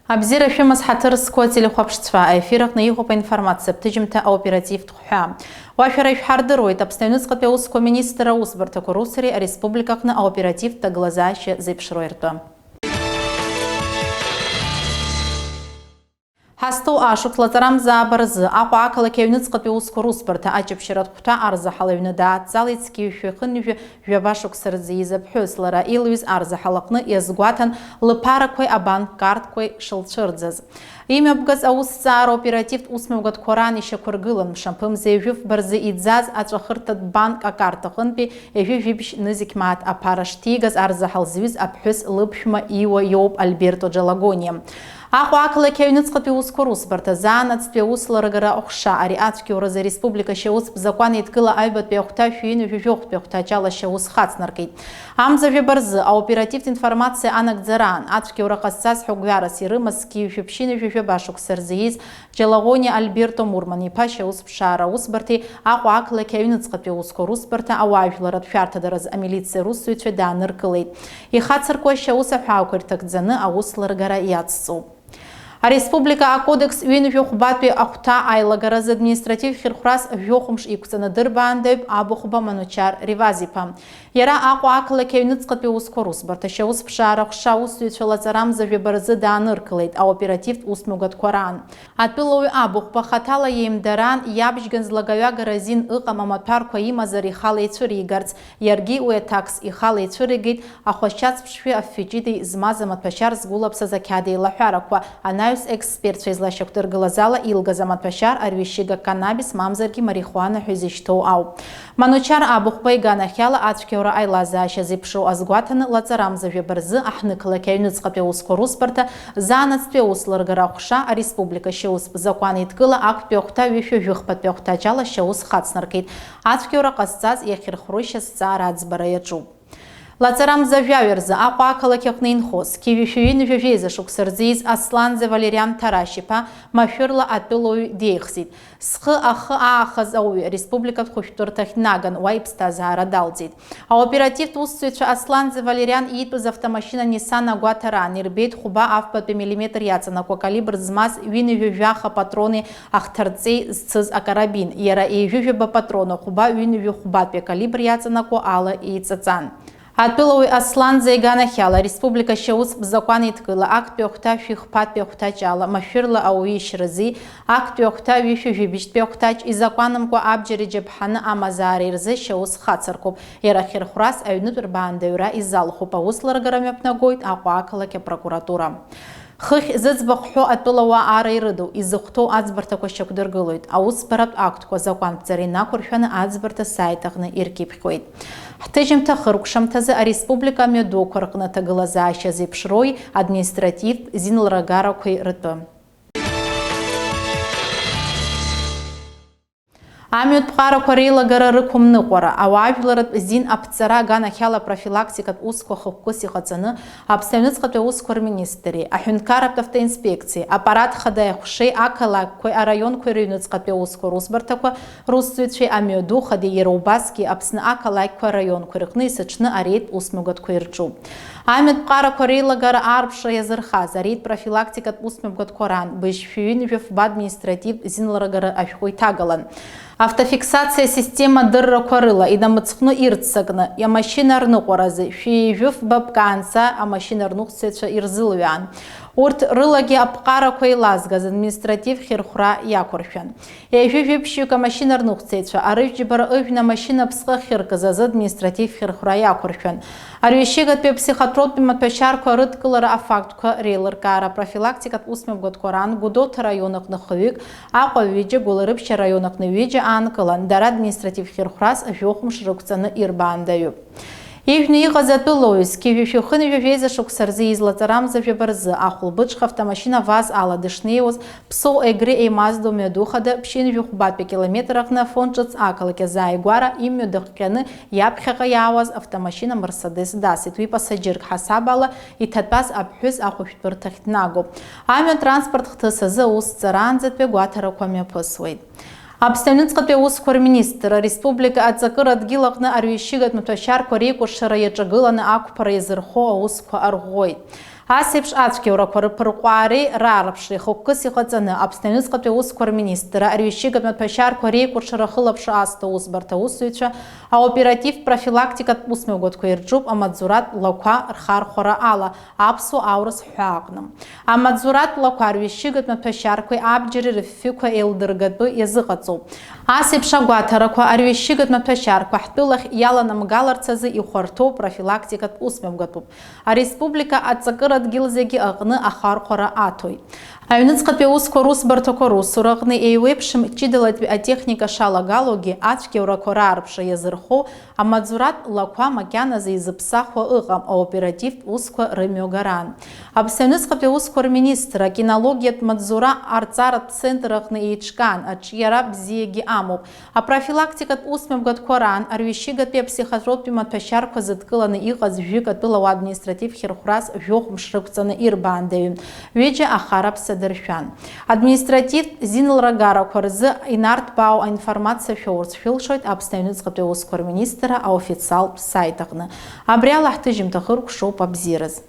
Абзира фемас хатырско телехопштва эфирахны игопа информация птыжимта оператив тхуа. Вашара ифхардырует обстоятельства пеуско министра Узбарта Курусари республикахны оператив та глазаще зипшруерто. Хасту ашук латарам забарзы акуакала кевницка пеуско Русбарта ачепшират хута арза халевнада цалицки фехынве вебашук сарзиза пхюслара илвиз арза халакны язгуатан лыпаракой абан карткой шылчырдзаз. Имя бгаз аусцар оператив усмевгат Коран еще кургылан шампым заявив барзы идзаз ачахыртат банк акартахынпи эвив вибш нызикмат апараштигаз арза халзвиз апхюс лыпшма ио йоб Альберто Джалагони. Акуакла кевницка пеуско Русбарта занац пеусла рагара охша ариатки ураза республика шеус закон иткыла айбат пеухта фюину вивёх пеухта чала шеус хацнаркей. Амза вибарзы а оператив информация анакдзаран атки уракассас хугвара сирымас киев випшины вивёбашук сарзииз Джалагони Альберто Мурмани паша успшара Русбарти акуакла кевницка пеуско Русбарта ауавларат фяртадараз амилиция Руссуиче да ныркылейт. И хацарко шеус афаукыртакдзаны ауслар рагара яццу. А республика кодекс вин вёхбатпи ахта айлагараз административ хирхрас вёхумш икусана дырбандеб абухба манучар ревазипа. Яра акуакла кевницка пеуско Русбарта шеус пшарах шаус вичалазарам за вибарзы даныркалейт, а оператив усмугат Коран. Атпилови абухба хатала емдаран ябжган злагавя гаразин ыкамаматарко имазари халейцуригарц, ярги уэтакс и халейцуригит, ахващац пшви аффиджиди змазамат пашар сгулапса закядей лахараква, Анаюс эксперт шезлащак тыргылазала илгазамат пашар арвишига каннабис мамзарги марихуана хюзиштоу ау. Манучар абухбай ганахяла ачкеура айлазаща зипшу азгуатаны лацарамза вебарзы ахныкла кевницка пеуско Русбарта занац пеусларгарахуша а республика шеус закон иткыла ак пеухта вифю вюхпат пеухта чала шеус хацнаркейт. Ачкеура касцаз яхирхруща сцарадзбараячу. Лацарам завяверза акуакала кехнейнхоз, кивифюин вивезашук сарзиз Асланзе Валериан Тарашипа, мафюрла атпилой дейхзит. Схы ахы аахазауи республика тхуфтуртах наган уайпстазара далдзит. А оператив тустуюча Асланзе Валериан иитпыз автомашина Nissan Агуатара, нирбейт хуба авпат миллиметр яцанаква калибр змаз вини вивяха патроны ахтарцей сцыз акарабин. Яра и вивеба патрона хуба вини вихубат калибр яцанаква ала и цацан. Атпилови Аслан Зайганахяла, республика шеус закон иткыла, акт пеухта фихпат пеухта чала, мафирла ауиш рази, акт пеухта вифи вибишт пеухтач и законом ко абджери джебхана амазари рзы шеус хацаркоп, ерахир хурас айнутыр бандеура и залху паусларгарамеп нагойт акуакала ке прокуратура. Хых зыцбахху атпилова арайрыду, изухту ацбарта шакдыргылойт, аус парат акт ко закон царина курфяны ацбарта сайтахны иркипхойт. Хтыжимта хырукшамтазы а республика меду коркна таглазаща зипшрой административ зинлрагара кой рытпы. Амют пхара корейла гара рыкумны кора, ауавларат зин апцара гана хяла профилактикат уско хукуси хацаны, обставницкат ускор министри, ахюнкарап автоинспекции, аппарат хадай хушей акала кой а район кой районыцкат ускор Русбартаква, Руссуичей амюду хади ераубаски, апсны акала кой район кой сычны арейт усмугат кой рчу. Амют пхара корейла гара арбша язырха, зарейт профилактикат усмугат Коран, быш фюинвев в административ зинларагара афхуй тагалан. Автофиксация система дырра корыла и дамыцхну ирцагна, я машинарну коразы, фиевюв бабканца, а машинарну цеца ирзылвян. Урт рылаги апкара койлазгаз административ хирхура якорфян. Я вивипщука машинарну цеца, а рывджибара ывна машина псха хирказаз административ хирхура якорфян. Арвещигат пе психотропи матпешарко рыткалара афактка рейларкара профилактикат усмевгот Коран гудот районах наховик, а виде гуларыбща районах навидже анкалан дара административ хирхурас вёхум шрукцаны ирбандаю. Ивни газатулоис, кивифюхын вивезашук сарзи из латарам за вибарзы, ахулбычх автомашина ваз ала дышнеус, псо эгре и мазду медухада, пшин вюхбат по километрах на фончац акалаке за игуара и медухкены, ябхега яваз автомашина Мерседес дасит, ви пассажир хасабала и татпас абхюз ахуфтбыртахтнагу. Амю транспорт хтысызы уз царанзет пегуатара коме пысвейд. Обставницкат пеускор министра республика атзакырат гилакны арвещигат муташар корейку шараяджагыланы акупара язырхо ауско аргой. Асеиԥш ацәгьоурақәа рыԥырҟәаареи раарԥшреи хықәкыс иҟаҵаны Аԥсны Аҩныҵҟатәи Аусқәа рминистр ариҩышьыгатә маҭәашьарқәа реикәыршара ахылаԥшра аасҭа аусбарҭа аусзуҩцәа аоперативтә профилактикатә усмҩаԥгатәқәа ирҿуп амаҵзуратә лақәа рхархәара ала аԥсуа аурыс ҳәаа аҟны. Амаҵзуратә лақәа ариҩышьыгатә маҭәашьарқәеи абџьари рыфҩқәа еилдыргатәы иазыҟаҵоуп. Асеиԥш агәаҭарақәа ариҩышьыгатә маҭәашьарқәа ҳтәылахь иаланамгаларц азы ихәарҭоу профилактикатә усмҩаԥгатәуп. Ареспублика аҵакыра дгьыл зегьы аҟны ахархәара аҭоит. Аҩныҵҟатәи аусқәа русбарҭақәа русура аҟны еиуеиԥшым ҷыдалатәи атехника шалагалогьы ацәгьаурақәа раарԥшра иазырхоу амаҵзуратә лақәа макьаназы изыԥсахуа ыҟам аоперативтә усқәа рымҩагаран. Аԥсны Аҩныҵҟатәи Аусқәа рминистр акинологиатә маҵзура арҵаратә центр аҟны еиҿкаан аҿиара бзиагьы амоуп. Апрофилактикатә усмҩаԥгатәқәа раан ариҩышьыгатәи аԥсихотроптәи маҭәашьарқәа зыдкыланы иҟаз жәҩык атәылауаа административ хьырхәрас жәохә-мш рықәҵаны ирбаандаҩын. Ҩыџьа ахараԥса дыршәан. Административтә зинлрагарақәа рзы инарҭбаау аинформациа шәаурц шәылшоит Аԥсны Аҩныҵҟатәи Аусқәа рминистр аофициалтә сайт аҟны. Абри ала ҳҭыжьымҭа хыркәшоуп абзиараз.